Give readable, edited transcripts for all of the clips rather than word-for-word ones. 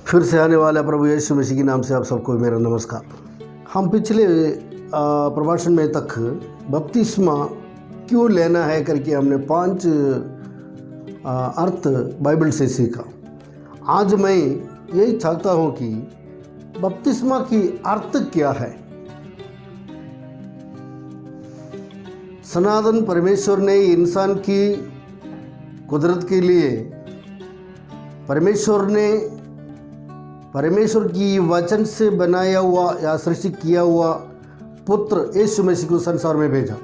फिर से आने वाला प्रभु यीशु मसीह के नाम से आप सबको मेरा नमस्कार। हम पिछले प्रभाषण में तक बपतिस्मा क्यों लेना है करके हमने 5 अर्थ बाइबल से सीखा। आज मैं यही चाहता हूँ कि बपतिस्मा की अर्थ क्या है। सनातन परमेश्वर ने इंसान की कुदरत के लिए परमेश्वर की वचन से बनाया हुआ या सृष्टि किया हुआ पुत्र यीशु मसीह को संसार में भेजा।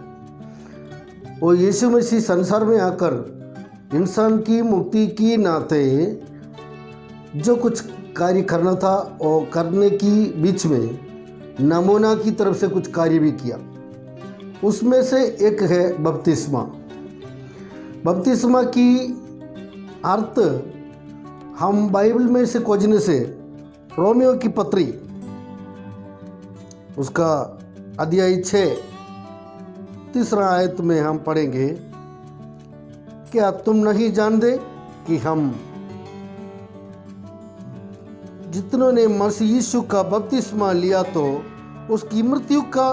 और यीशु मसीह संसार में आकर इंसान की मुक्ति की नाते जो कुछ कार्य करना था और करने की बीच में नमूना की तरफ से कुछ कार्य भी किया। उसमें से एक है बपतिस्मा। बपतिस्मा की अर्थ हम बाइबल में से खोजने से रोमियो की पत्री उसका अध्याय 6 तीसरा आयत में हम पढ़ेंगे, क्या तुम नहीं जानते कि हम जितनों ने मसीह यीशु का बपतिस्मा लिया तो उसकी मृत्यु का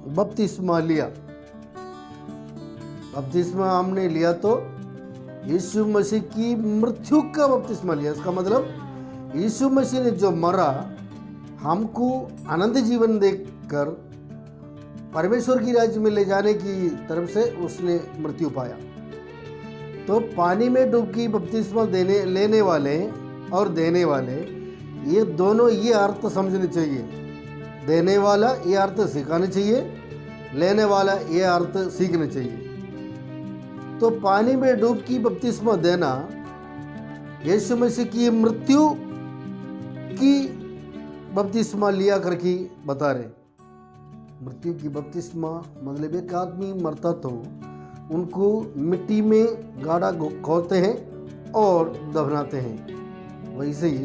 बपतिस्मा लिया। बपतिस्मा हमने लिया तो यीशु मसीह की मृत्यु का बपतिस्मा लिया। इसका मतलब यीशु मसीह ने जो मरा, हमको अनंत जीवन देकर परमेश्वर की राज्य में ले जाने की तरफ से उसने मृत्यु पाया। तो पानी में डुबकी बपतिस्मा लेने वाले और देने वाले ये दोनों ये अर्थ समझने चाहिए। देने वाला ये अर्थ सिखाने चाहिए, लेने वाला ये अर्थ सीखने चाहिए। तो पानी में डुबकी बपतिस्मा देना यीशु मसीह की मृत्यु की बपतिस्मा लिया करके बता रहे। मृत्यु की बपतिस्मा मतलब एक आदमी मरता तो उनको मिट्टी में गाढ़ा खोदते हैं और दफनाते हैं। वैसे ही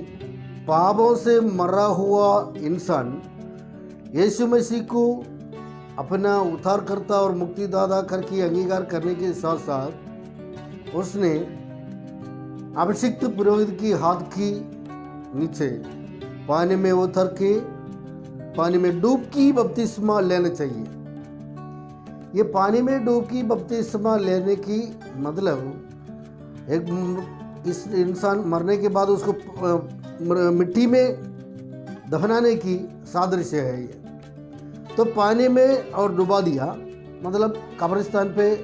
पापों से मरा हुआ इंसान यीशु मसीह को अपना उद्धारकर्ता और मुक्तिदाता करके अंगीकार करने के साथ साथ उसने अभिषिक्त पुरोहित की हाथ की नीचे पानी में उतर के पानी में डूबकी बपतिस्मा लेना चाहिए। ये पानी में डूबकी बपतिस्मा लेने की मतलब एक इस इंसान मरने के बाद उसको मिट्टी में दफनाने की सादृश्य है ये। तो पानी में और डुबा दिया, मतलब कब्रिस्तान पे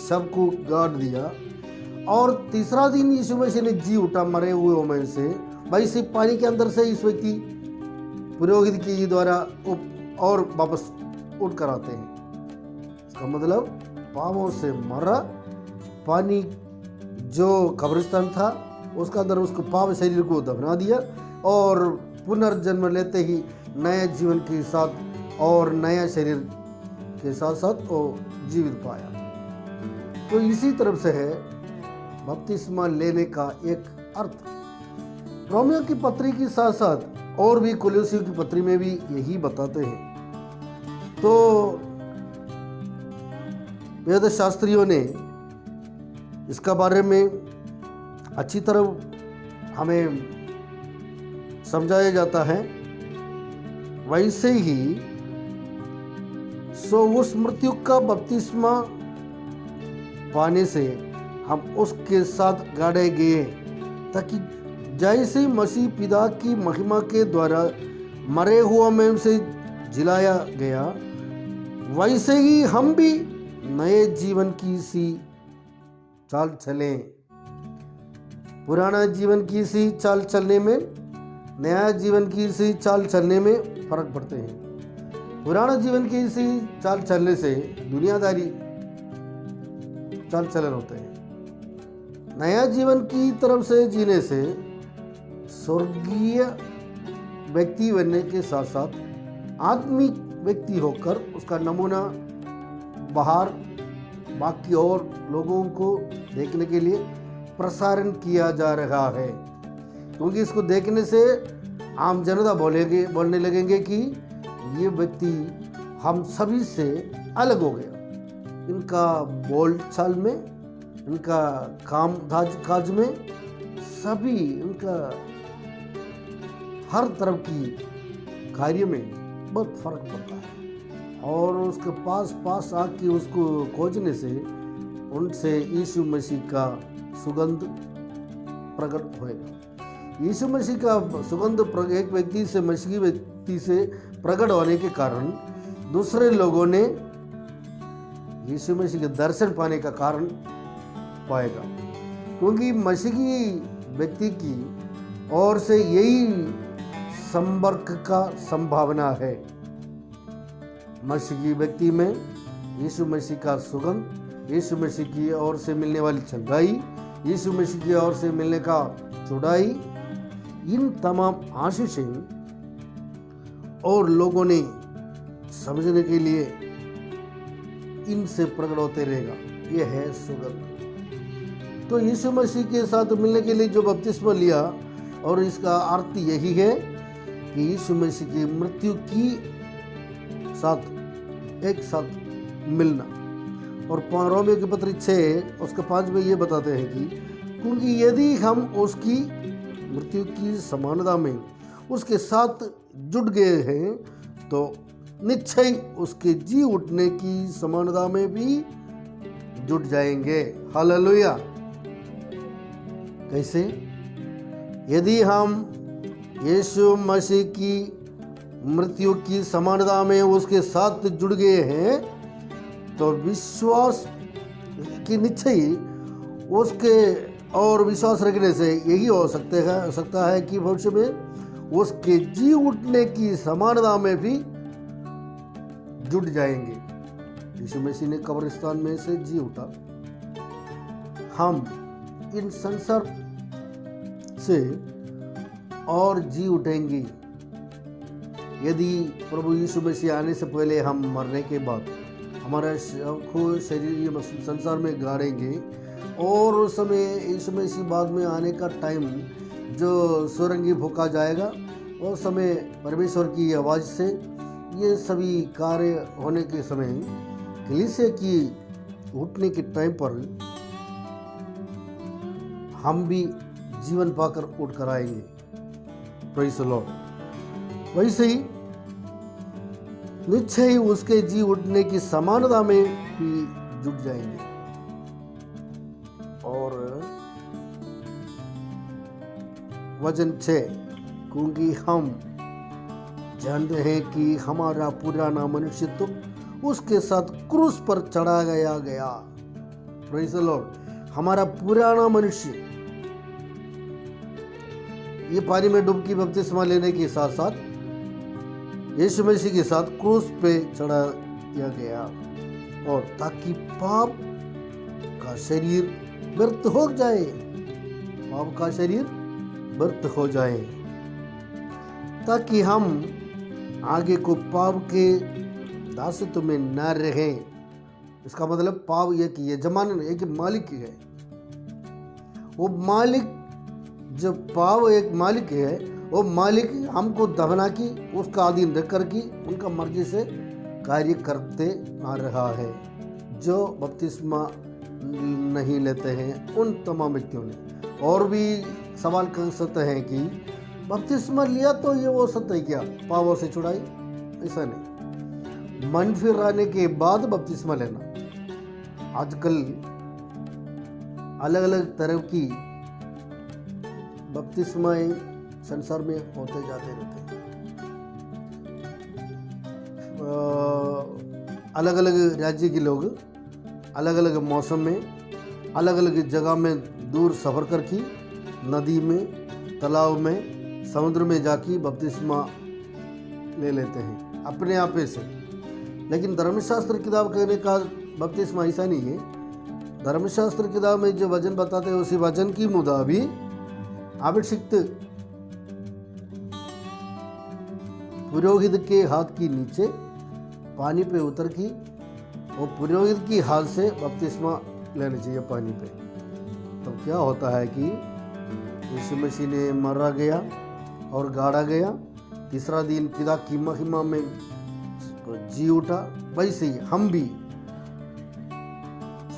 सबको गाड़ दिया। और तीसरा दिन यीशु मसीह ने जी उठा मरे हुए में से। वैसे पानी के अंदर से इस व्यक्ति पुरोहित के द्वारा और वापस उठ कर आते हैं। इसका मतलब पापों से मरा, पानी जो कब्रिस्तान था उसका अंदर उसको पाप शरीर को दफना दिया और पुनर्जन्म लेते ही नए जीवन के साथ और नया शरीर के साथ साथ वो जीवित पाया। तो इसी तरफ से है बपतिस्मा लेने का एक अर्थ। रोमियो की पत्री के साथ साथ और भी कोलोसियों की पत्री में भी यही बताते हैं। तो वेद शास्त्रियों ने इसका बारे में अच्छी तरह हमें समझाया जाता है। वैसे ही उस मृत्यु का बपतिस्मा पाने से हम उसके साथ गाड़े गए, ताकि जैसे मसीह पिता की महिमा के द्वारा मरे हुआ में से जिलाया गया, वैसे ही हम भी नए जीवन की सी चाल चलें। पुराना जीवन की सी चाल चलने में नया जीवन की सी चाल चलने में फर्क पड़ते हैं। पुराना जीवन की सी चाल चलने से दुनियादारी चाल चलन होते हैं। नया जीवन की तरफ से जीने से स्वर्गीय व्यक्ति बनने के साथ साथ आत्मिक व्यक्ति होकर उसका नमूना बाहर बाकी और लोगों को देखने के लिए प्रसारण किया जा रहा है। क्योंकि इसको देखने से आम जनता बोलने लगेंगे कि ये व्यक्ति हम सभी से अलग हो गया। इनका बोल चाल में, इनका काम काज में, सभी इनका हर तरफ की कार्य में बहुत फर्क पड़ता है। और उसके पास पास आके उसको खोजने से उनसे यीशु मसीह का सुगंध प्रकट होएगा। यीशु मसीह का सुगंध एक व्यक्ति से मसीही व्यक्ति से प्रकट होने के कारण दूसरे लोगों ने यीशु मसीह के दर्शन पाने का कारण पाएगा, क्योंकि मसीही व्यक्ति की ओर से यही संपर्क का संभावना है। मसीही व्यक्ति में यीशु मसीह का सुगंध, यीशु मसीह की ओर से मिलने वाली चंगाई, यीशु मसीह की ओर से मिलने का चौड़ाई, इन तमाम आशीषें और लोगों ने समझने के लिए इनसे प्रकट होते रहेगा। यह है सुगंध। तो यीशु मसीह के साथ मिलने के लिए जो बपतिस्मा लिया, और इसका अर्थ यही है कि यीशु मसीह की मृत्यु की साथ एक साथ मिलना। और रोमियो के पत्र 6 उसके 5 में ये बताते हैं कि क्योंकि यदि हम उसकी मृत्यु की समानता में उसके साथ जुड़ गए हैं तो निश्चय उसके जी उठने की समानता में भी जुट जाएंगे। हालेलुया। कैसे? यदि हम यीशु मसीह की मृत्यु की समानता में उसके साथ जुड़ गए हैं तो विश्वास की निश्चय उसके और विश्वास रखने से यही हो सकता है कि भविष्य में उसके जी उठने की समानता में भी जुट जाएंगे। यीशु मसीह ने कब्रिस्तान में से जी उठा। हम इन संसार से और जी उठेंगे यदि प्रभु यीशु मसीह आने से पहले हम मरने के बाद हमारा शरीर संसार में गाड़ेंगे, और उस समय यीशु मसीह बाद में आने का टाइम जो सुरंगी फूंका जाएगा, उस समय परमेश्वर की आवाज़ से ये सभी कार्य होने के समय कलीसिया की उठने के टाइम पर हम भी जीवन पाकर उठ कर आएंगे। Praise the Lord. वैसे ही निश्चय उसके जी उठने की समानता में भी जुट जाएंगे। और वचन 6, क्योंकि हम जानते हैं कि हमारा पुराना मनुष्य तो उसके साथ क्रूस पर चढ़ाया गया। Praise the Lord. हमारा पुराना मनुष्य ये पानी में डुबकी बपतिस्मा लेने के साथ साथ यीशु मसीह के साथ क्रूस पे चढ़ाया गया, और ताकि पाप का शरीर व्यर्थ हो जाए, पाप का शरीर व्यर्थ हो जाए, ताकि हम आगे को पाप के दासत्व में न रहें। इसका मतलब पाप एक यजमान एक मालिक है। वो मालिक, जब पाप एक मालिक है, वो मालिक हमको दफना की उसका अधीन रख कर की उनका मर्जी से कार्य करते आ रहा है। जो बपतिस्मा नहीं लेते हैं उन तमाम व्यक्तियों ने और भी सवाल कर सकते हैं कि बपतिस्मा लिया तो ये वो सत्य है क्या, पापों से छुड़ाई? ऐसा नहीं। मन फिर आने के बाद बपतिस्मा लेना। आजकल अलग अलग तरह की बपतिस्माएं संसार में होते जाते रहते हैं। अलग अलग राज्य के लोग अलग अलग मौसम में अलग अलग जगह में दूर सफ़र करके नदी में, तालाब में, समुद्र में जाके बपतिस्मा ले लेते हैं अपने आप से। लेकिन धर्मशास्त्र किताब कहने का बपतिस्मा ऐसा नहीं है। धर्मशास्त्र किताब में जो वचन बताते हैं उसी वचन की मुताबिक अभिषिक्त पुरोहित के हाथ की नीचे पानी पे उतर की और पुरोहित की हाथ से बपतिस्मा लेना चाहिए पानी पे। तो क्या होता है कि यीशु मसीह ने मरा गया और गाड़ा गया, तीसरा दिन पिता की महिमा में जी उठा। वैसे ही हम भी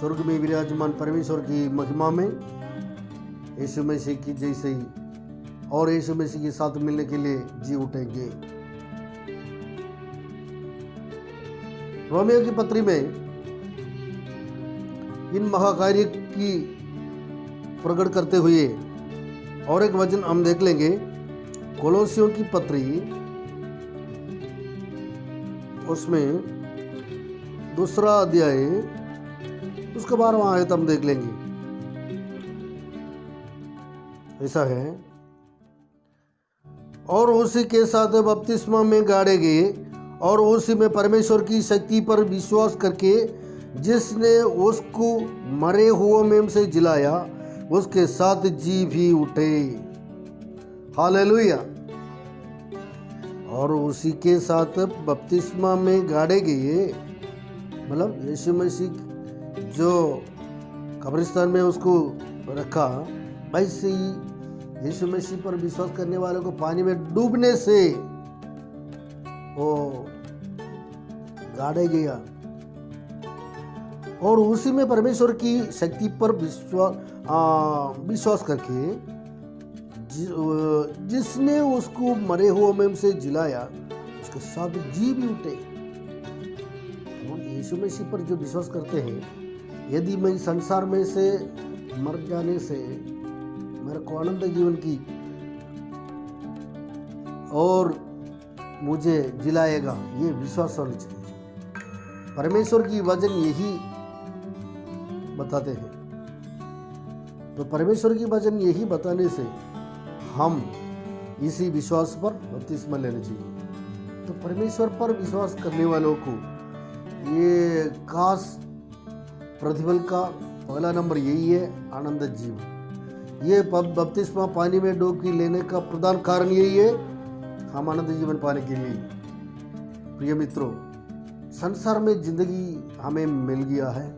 स्वर्ग में विराजमान परमेश्वर की महिमा में यीशु मसीह की जैसे ही और यीशु मसीह के साथ मिलने के लिए जी उठेंगे। रोमियो की पत्री में इन महाकार्य की प्रकट करते हुए और एक वचन हम देख लेंगे, कोलोसियों की पत्री उसमें 2 अध्याय उसका 12वां आयत हम देख लेंगे। ऐसा है, और उसी के साथ बपतिस्मा में गाड़े गए और उसी में परमेश्वर की शक्ति पर विश्वास करके जिसने उसको मरे हुओं में से जिलाया उसके साथ जी भी उठे। हालेलुया। और उसी के साथ बपतिस्मा में गाड़े गए, मतलब यीशु मसीह जो कब्रिस्तान में उसको रखा, वैसे ही यीशु मसीह पर विश्वास करने वालों को पानी में डूबने से वो गाड़े गया और उसी में परमेश्वर की शक्ति पर विश्वास करके जिसने उसको मरे हुए में से जिलाया उसके साथ जी भी उठे। यीशु मसीह पर जो विश्वास करते हैं, यदि मैं संसार में से मर जाने से मेरे को अनंत जीवन की और मुझे जिलाएगा, ये विश्वास होना चाहिए। परमेश्वर की वचन यही बताते हैं। तो परमेश्वर की वचन यही बताने से हम इसी विश्वास पर बपतिस्मा लेना चाहिए। तो परमेश्वर पर विश्वास करने वालों को ये खास प्रतिफल का पहला नंबर यही है, आनंद जीवन। ये बपतिस्मा पानी में डुबकी लेने का प्रधान कारण यही है, हम आनंद जीवन पाने के लिए। प्रिय मित्रों, संसार में जिंदगी हमें मिल गया है।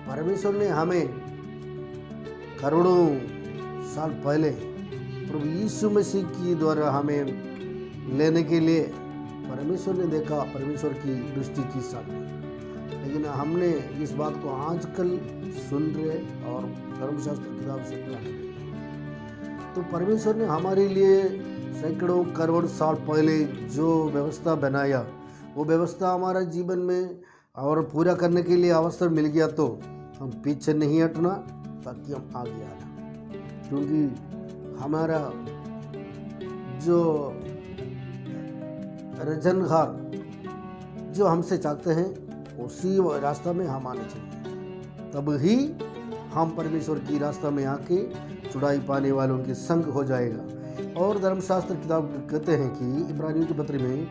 परमेश्वर ने हमें करोड़ों साल पहले प्रभु यीशु मसीह की द्वारा हमें लेने के लिए परमेश्वर ने देखा, परमेश्वर की दृष्टि की सामने। लेकिन हमने इस बात को आजकल सुन रहे और धर्मशास्त्र किताब से पढ़ रहे। तो परमेश्वर ने हमारे लिए सैकड़ों करोड़ साल पहले जो व्यवस्था बनाया, वो व्यवस्था हमारा जीवन में और पूरा करने के लिए अवसर मिल गया तो हम पीछे नहीं हटना, ताकि हम आगे आना। क्योंकि हमारा जो रजनहार जो हमसे चाहते हैं उसी रास्ता में हम आने चाहिए, तब ही हम परमेश्वर की रास्ता में आके चुड़ाई पाने वालों के संग हो जाएगा। और धर्मशास्त्र किताब कहते हैं कि इब्रानियों की पत्री में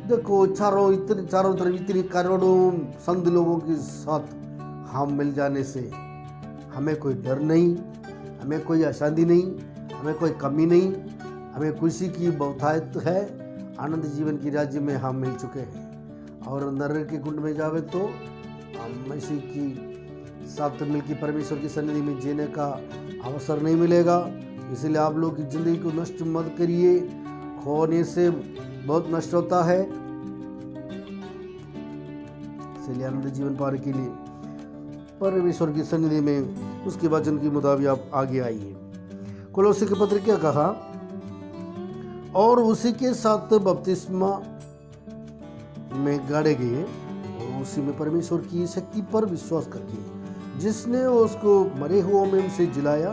देखो, चारों तरफ इतनी करोड़ों संत लोगों के साथ हम मिल जाने से हमें कोई डर नहीं, हमें कोई अशांति नहीं, हमें कोई कमी नहीं, हमें खुशी की बहुतायत है। आनंद जीवन की राज्य में हम मिल चुके हैं और नरक के कुंड में जावे तो हम मसीह की साथ मिलकर परमेश्वर की सन्निधि में जीने का अवसर नहीं मिलेगा। इसलिए आप लोग की जिंदगी को नष्ट मत करिए, खोने से बहुत नष्ट होता है। इसलिए आनंद जीवन पाने के लिए परमेश्वर की सन्निधि में उसके वचन के मुताबिक आप आगे आइए। कोलोसी के पत्र क्या कहा? और उसी के साथ बपतिस्मा में गाड़े गए और उसी में परमेश्वर की शक्ति पर विश्वास करके जिसने उसको मरे हुओं में से जिलाया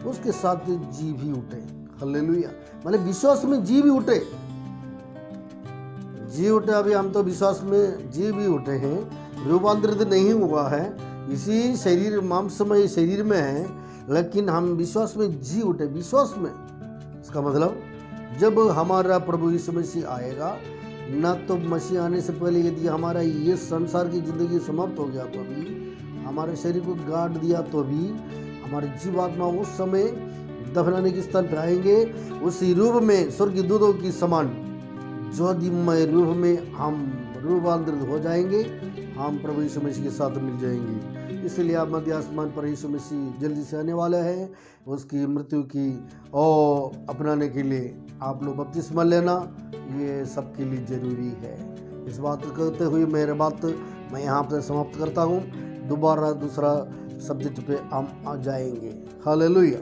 उसके साथ जी भी उठे। हालेलुया। मतलब विश्वास में जी भी उठे। अभी हम तो विश्वास में जी भी उठे हैं, रूपांतरित नहीं हुआ है, इसी शरीर मांसमय शरीर में है, लेकिन हम विश्वास में जी उठे। विश्वास में इसका मतलब जब हमारा प्रभु यीशु मसीह आएगा, ना तो मसीह आने से पहले यदि हमारा ये संसार की जिंदगी समाप्त हो गया तो भी, हमारे शरीर को गाड़ दिया तो भी, हमारे जीवात्मा उस समय दफनाने के स्थान पर आएंगे, उसी रूप में स्वर्गीय दूतों की समान ज्योतिमय रूप में हम रूपांतरित हो जाएंगे, हम प्रभु यीशु मसीह के साथ मिल जाएंगे। इसलिए आप मध्य आसमान पर यीशु मसीह जल्दी से आने वाला है, उसकी मृत्यु की और अपनाने के लिए आप लोग बपतिस्मा लेना ये सबके लिए जरूरी है। इस बात को कहते हुए मेरे बात मैं यहाँ पर समाप्त करता हूँ। दोबारा दूसरा सब्जेक्ट पे हम आ जाएंगे। हालेलुया।